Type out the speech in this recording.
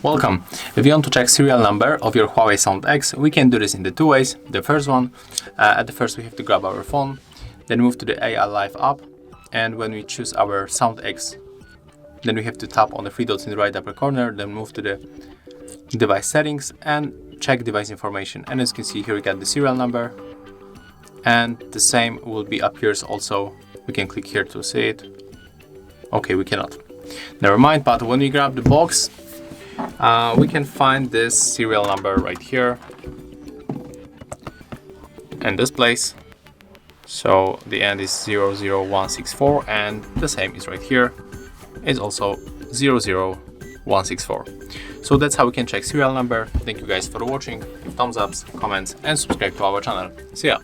Welcome. If you want to check serial number of your Huawei Sound X, we can do this in the two ways. The first one, at the first we have to grab our phone, then move to the AI Live app, and when we choose our Sound X, then we have to tap on the three dots in the right upper corner, then move to the device settings and check device information. And as you can see here, we got the serial number, and the same will be appears also. We can click here to see it. Okay, we cannot. Never mind, but when we grab the box, we can find this serial number right here in this place. So the end is 00164 and the same is right here. It's also 00164. So that's how we can check serial number. Thank you guys for watching. Give thumbs ups, comments and subscribe to our channel. See ya!